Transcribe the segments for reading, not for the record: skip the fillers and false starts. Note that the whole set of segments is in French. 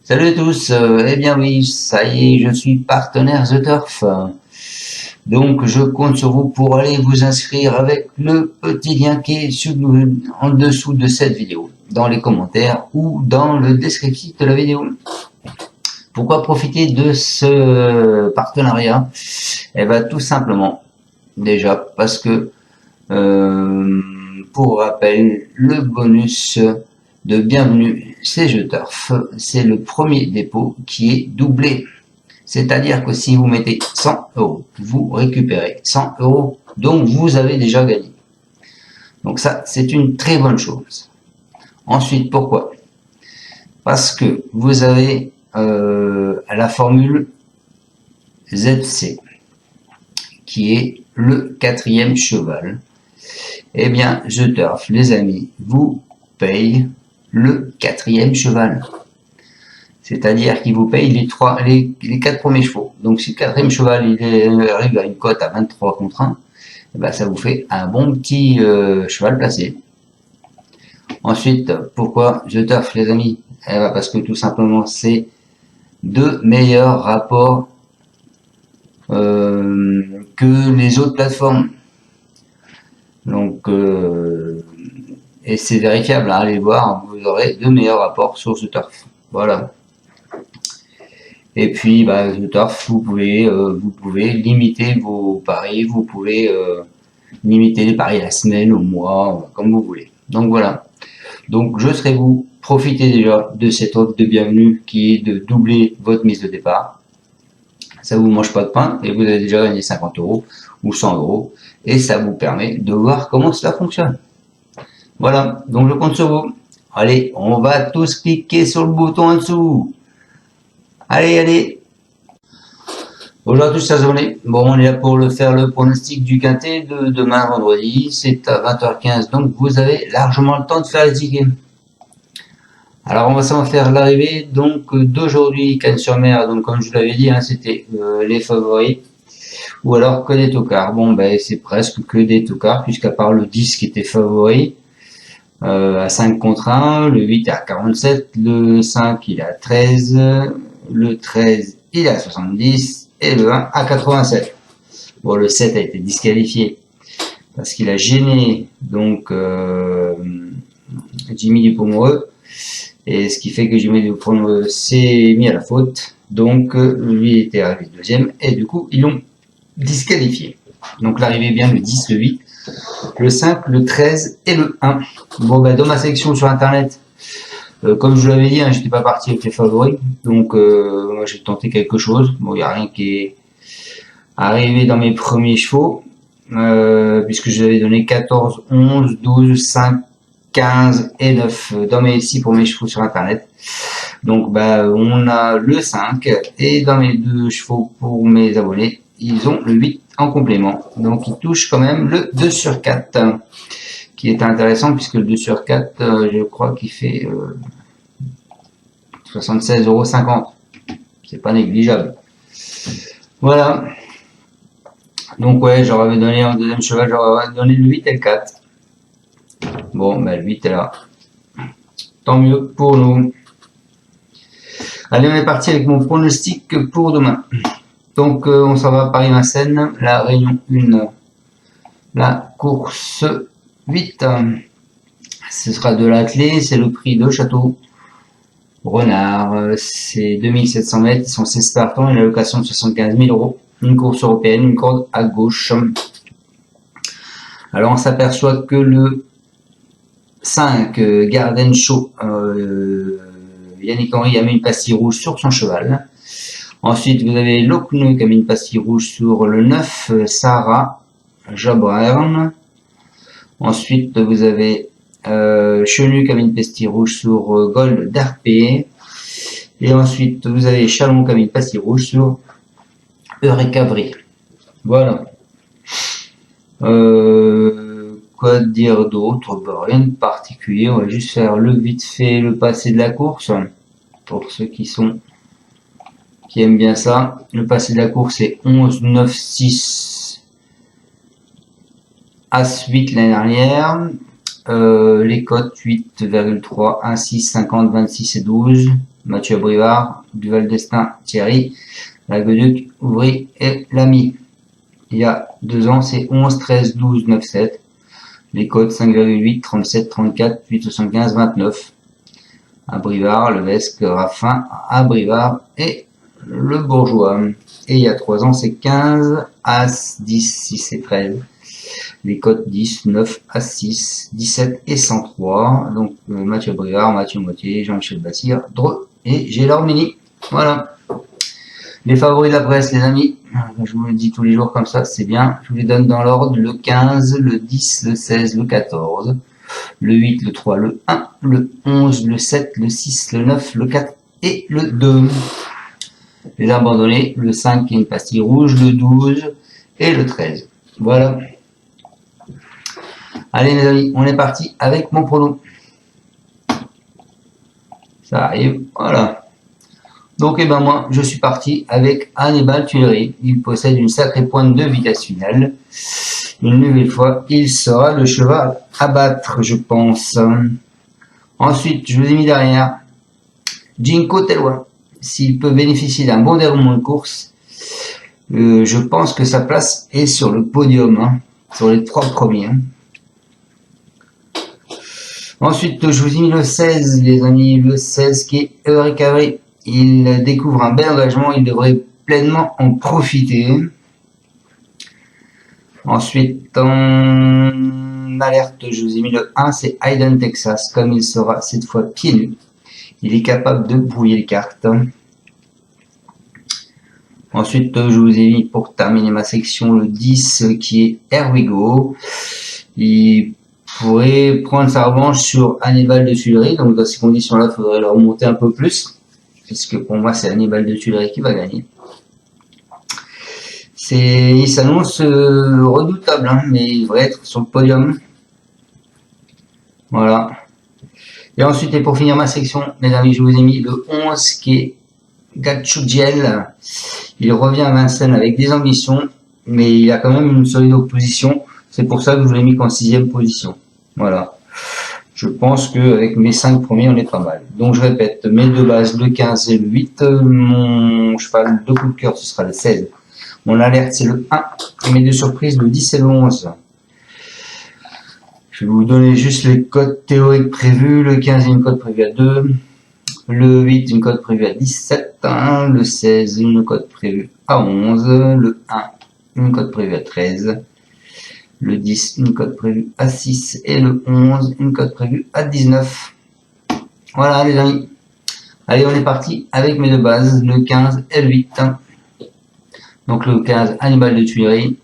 Salut à tous, eh bien oui, ça y est, je suis partenaire The Turf. Donc je compte sur vous pour aller vous inscrire avec le petit lien qui est en dessous de cette vidéo, dans les commentaires ou dans le descriptif de la vidéo. Pourquoi profiter de ce partenariat? Eh bien tout simplement, déjà parce que, pour rappel, le bonus de bienvenue c'est The Turf, c'est le premier dépôt qui est doublé. C'est-à-dire que si vous mettez 100 euros, vous récupérez 100 euros, donc vous avez déjà gagné. Donc ça, c'est une très bonne chose. Ensuite, pourquoi? Parce que vous avez la formule ZC, qui est le 4e cheval. Eh bien, The Turf, les amis, vous paye le 4e cheval. C'est-à-dire qu'il vous paye les 4 premiers chevaux. Donc si le 4e cheval il arrive à une cote à 23 contre 1, eh ben, ça vous fait un bon petit cheval placé. Ensuite, pourquoi The Turf, les amis? Eh ben, parce que tout simplement, c'est de meilleurs rapports que les autres plateformes. Donc, et c'est vérifiable, hein, allez voir, vous aurez de meilleurs rapports sur The Turf. Voilà. Et puis, The Turf, vous pouvez limiter vos paris, vous pouvez limiter les paris à la semaine, au mois, comme vous voulez. Donc voilà. Donc je serai vous, profitez déjà de cette offre de bienvenue qui est de doubler votre mise de départ. Ça vous mange pas de pain et vous avez déjà gagné 50 euros ou 100 euros et ça vous permet de voir comment cela fonctionne. Voilà, donc je compte sur vous. Allez, on va tous cliquer sur le bouton en dessous. Allez, allez. Bonjour à tous, chers abonnés. Bon, on est là pour faire le pronostic du quintet de demain vendredi. C'est à 20h15, donc vous avez largement le temps de faire les tickets. Alors, on va s'en faire l'arrivée donc d'aujourd'hui, Cannes-sur-Mer. Donc, comme je vous l'avais dit, hein, c'était les favoris. Ou alors que des tocards. Bon, c'est presque que des tocards, puisqu'à part le 10 qui était favori, à 5 contre 1, le 8 est à 47, le 5 il est à 13, le 13 il est à 70 et le 1 à 87. Bon, le 7 a été disqualifié parce qu'il a gêné donc Jimmy Dupont-Moreux, et ce qui fait que Jimmy Dupont-Moreux s'est mis à la faute, donc lui était arrivé deuxième et du coup ils l'ont disqualifié. Donc l'arrivée bien le 10, le 8, le 5, le 13 et le 1. Bon, dans ma sélection sur internet, comme je vous l'avais dit, hein, j'étais pas parti avec les favoris, donc moi j'ai tenté quelque chose. Bon, il n'y a rien qui est arrivé dans mes premiers chevaux, puisque je l'avais donné 14, 11, 12, 5, 15 et 9 dans mes 6 premiers chevaux sur internet. Donc on a le 5, et dans mes 2 chevaux pour mes abonnés, ils ont le 8 en complément. Donc ils touchent quand même le 2 sur 4, qui est intéressant puisque le 2 sur 4, je crois qu'il fait 76,50 €. C'est pas négligeable. Voilà. Donc ouais, j'aurais donné en deuxième cheval, j'aurais donné le 8 et le 4. Bon, le 8 est là. Tant mieux pour nous. Allez, on est parti avec mon pronostic pour demain. Donc on s'en va à Paris-Vincennes, la Réunion 1, la course 8. Ce sera de l'attelé, c'est le prix de Château Renard, c'est 2700 mètres, ils sont 16 partants, une allocation de 75 000 €, une course européenne, une corde à gauche. Alors on s'aperçoit que le 5, Garden Show, Yannick Henry a mis une pastille rouge sur son cheval. Ensuite, vous avez Locneux qui a mis une pastille rouge sur le 9, Sarah Jobrern. Ensuite, vous avez Chenu qui a mis une pastille rouge sur Gold d'Arpé. Et ensuite, vous avez Chalon qui a mis une pastille rouge sur Eureka Vril. Voilà. Quoi dire d'autre? Rien de particulier. On va juste faire le vite fait, le passé de la course. Pour ceux qui aiment bien ça. Le passé de la course est 11, 9, 6, As 8 l'année dernière. Les cotes 8,3, 1, 6, 50, 26 et 12. Mathieu Brivard, Duval Destin, Thierry, Lagueduc, Ouvry et Lamy. Il y a 2 ans, c'est 11, 13, 12, 9, 7. Les codes 5,8, 37, 34, 8,75, 29. À Brivard, Levesque, Raffin, à Brivard et le Bourgeois. Et il y a 3 ans, c'est 15, As, 10, 6 et 13. Les cotes 10, 9, As, 6, 17 et 103. Donc Mathieu Brivard, Mathieu Motier, Jean-Michel Bassir, Dreux et Gélor Mini. Voilà. Les favoris de la presse, les amis. Je vous le dis tous les jours comme ça, c'est bien. Je vous les donne dans l'ordre. Le 15, le 10, le 16, le 14. Le 8, le 3, le 1, le 11, le 7, le 6, le 9, le 4 et le 2. Les abandonnés, le 5 qui est une pastille rouge, le 12 et le 13. Voilà. Allez mes amis, on est parti avec mon prono. Ça arrive, voilà. Donc moi, je suis parti avec Hannibal Tuileries. Il possède une sacrée pointe de vitesse finale. Une nouvelle fois, il sera le cheval à battre, je pense. Ensuite, je vous ai mis derrière Jinko Telwa. S'il peut bénéficier d'un bon déroulement de course, je pense que sa place est sur le podium, sur les 3 premiers. Ensuite, je vous ai mis le 16, les amis, le 16 qui est Eureka Avery. Il découvre un bel engagement, il devrait pleinement en profiter. Ensuite, en alerte, je vous ai mis le 1, c'est Hayden Texas, comme il sera cette fois pieds nus. Il est capable de brouiller les cartes. Ensuite, je vous ai mis pour terminer ma section le 10 qui est Here We Go. Il pourrait prendre sa revanche sur Hannibal de Tuileries, donc dans ces conditions-là, il faudrait le remonter un peu plus, puisque pour moi, c'est Hannibal de Tuileries qui va gagner. Il s'annonce redoutable, mais il devrait être sur le podium. Voilà. Et ensuite, et pour finir ma section, mes amis, je vous ai mis le 11 qui est Gatchougiel. Il revient à Vincennes avec des ambitions, mais il a quand même une solide opposition. C'est pour ça que je l'ai mis qu'en 6e position. Voilà. Je pense qu'avec mes 5 premiers, on est pas mal. Donc je répète, mes 2 bases, le 15 et le 8. Mon cheval de coup de cœur, ce sera le 16. Mon alerte, c'est le 1. Et mes 2 surprises, le 10 et le 11. Je vais vous donner juste les codes théoriques prévus. Le 15, une cote prévue à 2. Le 8, une cote prévue à 17. Le 16, une cote prévue à 11. Le 1, une cote prévue à 13. Le 10, une cote prévue à 6. Et le 11, une cote prévue à 19. Voilà les amis. Allez, on est parti avec mes 2 bases, le 15 et le 8. Donc le 15, Hannibal de Tuileries.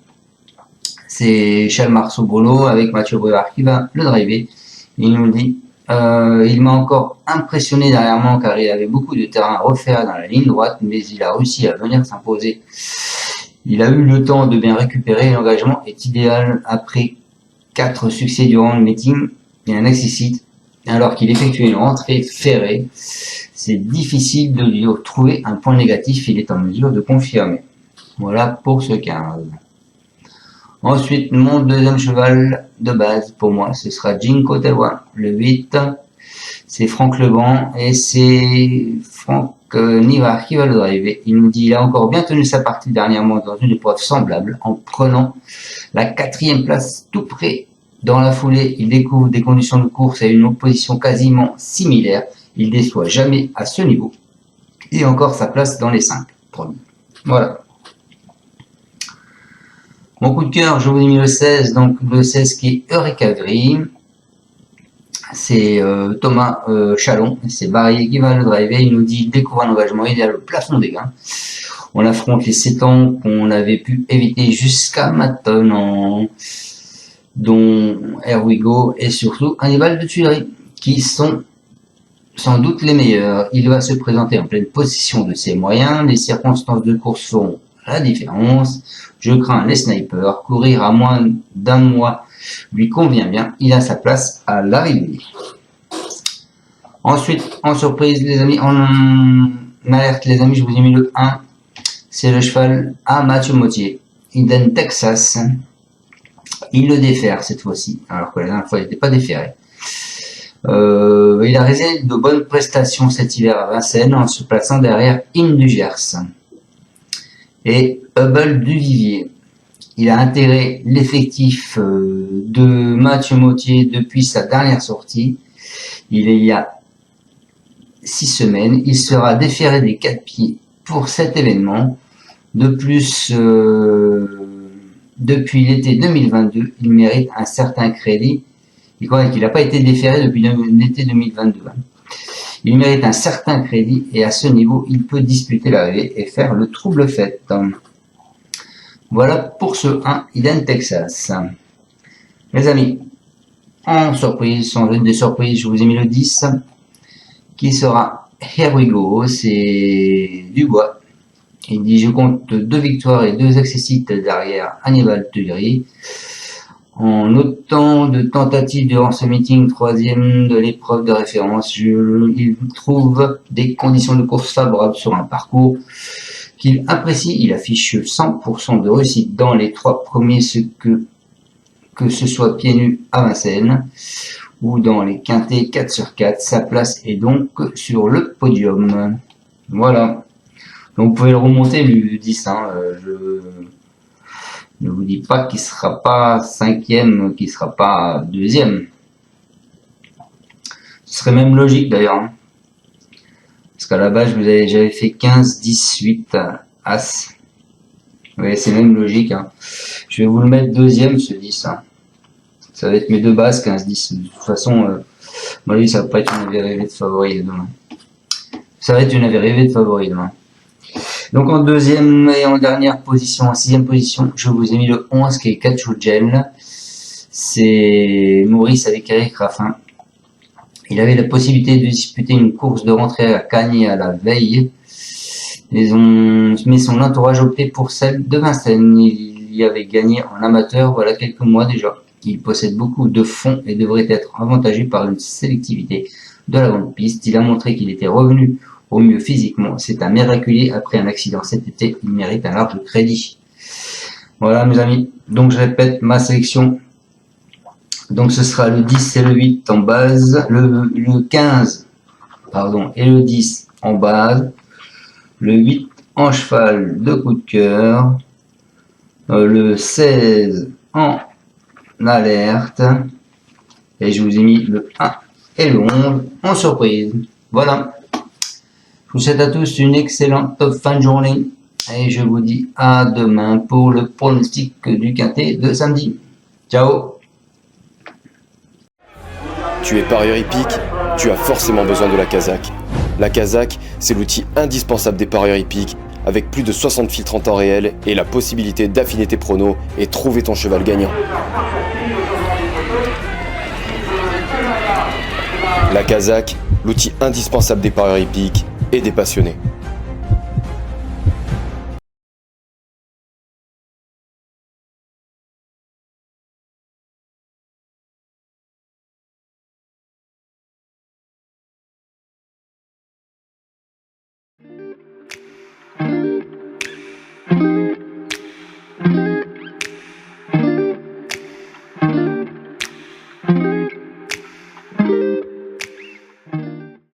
C'est Charles Marceau Bruno avec Mathieu Brevard qui va le driver. Il nous dit, il m'a encore impressionné dernièrement car il avait beaucoup de terrain à refaire dans la ligne droite, mais il a réussi à venir s'imposer. Il a eu le temps de bien récupérer, l'engagement est idéal après 4 succès durant le meeting et un accessite, alors qu'il effectuait une rentrée ferrée. C'est difficile de lui trouver un point négatif, il est en mesure de confirmer. Voilà pour ce 15. Ensuite, mon 2e cheval de base, pour moi, ce sera Jinko Telwa. Le 8, c'est Franck Leban et c'est Franck Nivard qui va le driver. Il nous dit il a encore bien tenu sa partie dernièrement dans une épreuve semblable en prenant la 4e place tout près. Dans la foulée, il découvre des conditions de course et une opposition quasiment similaire. Il déçoit jamais à ce niveau. Et encore sa place dans les 5 premiers. Voilà. Mon coup de cœur, je vous ai mis le 16, donc le 16 qui est Eureka Avery. C'est Thomas Chalon, c'est Barry qui va le driver. Il nous dit il découvre un engagement, il est à le plafond des gains. On affronte les 7 ans qu'on avait pu éviter jusqu'à maintenant, dont Here We Go et surtout Hannibal de Tuileries, qui sont sans doute les meilleurs. Il va se présenter en pleine possession de ses moyens. Les circonstances de course feront la différence. Je crains les snipers. Courir à moins d'un mois lui convient bien. Il a sa place à l'arrivée. Ensuite, en surprise, les amis, en alerte, les amis, je vous ai mis le 1. C'est le cheval à Mathieu Motier. Eden Texas. Il le défère cette fois-ci, alors que la dernière fois, il n'était pas déféré. Il a réalisé de bonnes prestations cet hiver à Vincennes en se plaçant derrière Im du Gers et Hubble du Vivier. Il a intégré l'effectif de Mathieu Mottier depuis sa dernière sortie. Il y a 6 semaines. Il sera déféré des 4 pieds pour cet événement. De plus, depuis l'été 2022, il mérite un certain crédit. Il croit qu'il n'a pas été déféré depuis l'été 2022. Il mérite un certain crédit et à ce niveau, il peut disputer l'arrivée et faire le trouble fête. Voilà pour ce 1 Eden Texas. Les amis, en surprise, sans jeu de surprise, je vous ai mis le 10 qui sera Here We Go, c'est Dubois. Il dit je compte 2 victoires et 2 accessites derrière Hannibal Tully. En autant de tentatives durant ce meeting, 3e de l'épreuve de référence, il trouve des conditions de course favorables sur un parcours qu'il apprécie. Il affiche 100% de réussite dans les 3 premiers, que ce soit pieds nus à Vincennes ou dans les quintés 4/4. Sa place est donc sur le podium. Voilà. Donc vous pouvez le remonter le 10. Je ne vous dis pas qu'il sera pas 5e, qu'il sera pas 2e. Ce serait même logique d'ailleurs. Parce qu'à la base, j'avais fait 15, 10, 8, As. Oui, c'est même logique. Je vais vous le mettre 2e, ce 10. Ça va être mes 2 bases, 15, 10. De toute façon, moi, ça va pas être une arrivée de favori demain. Ça va être une arrivée de favori demain. Donc en 2e et en dernière position, en 6e position, je vous ai mis le 11 qui est Kachugel. C'est Maurice avec Eric Raffin. Il avait la possibilité de disputer une course de rentrée à Cagnes à la veille. Mais son entourage optait pour celle de Vincennes. Il y avait gagné en amateur voilà quelques mois déjà. Il possède beaucoup de fonds et devrait être avantagé par une sélectivité de la grande piste. Il a montré qu'il était revenu au mieux physiquement. C'est un miraculé après un accident cet été. Il mérite un large crédit. Voilà mes amis. Donc je répète ma sélection. Donc ce sera le 10 et le 8 en base. Le 15 pardon, et le 10 en base. Le 8 en cheval de coup de cœur. Le 16 en alerte. Et je vous ai mis le 1 et le 11 en surprise. Voilà. Je vous souhaite à tous une excellente fin de journée et je vous dis à demain pour le pronostic du quintet de samedi. Ciao. Tu es parieur hippique, tu as forcément besoin de la Kazakh. La Kazakh, c'est l'outil indispensable des parieurs hippiques avec plus de 60 filtres en temps réel et la possibilité d'affiner tes pronos et trouver ton cheval gagnant. La Kazakh, l'outil indispensable des parieurs hippiques et des passionnés.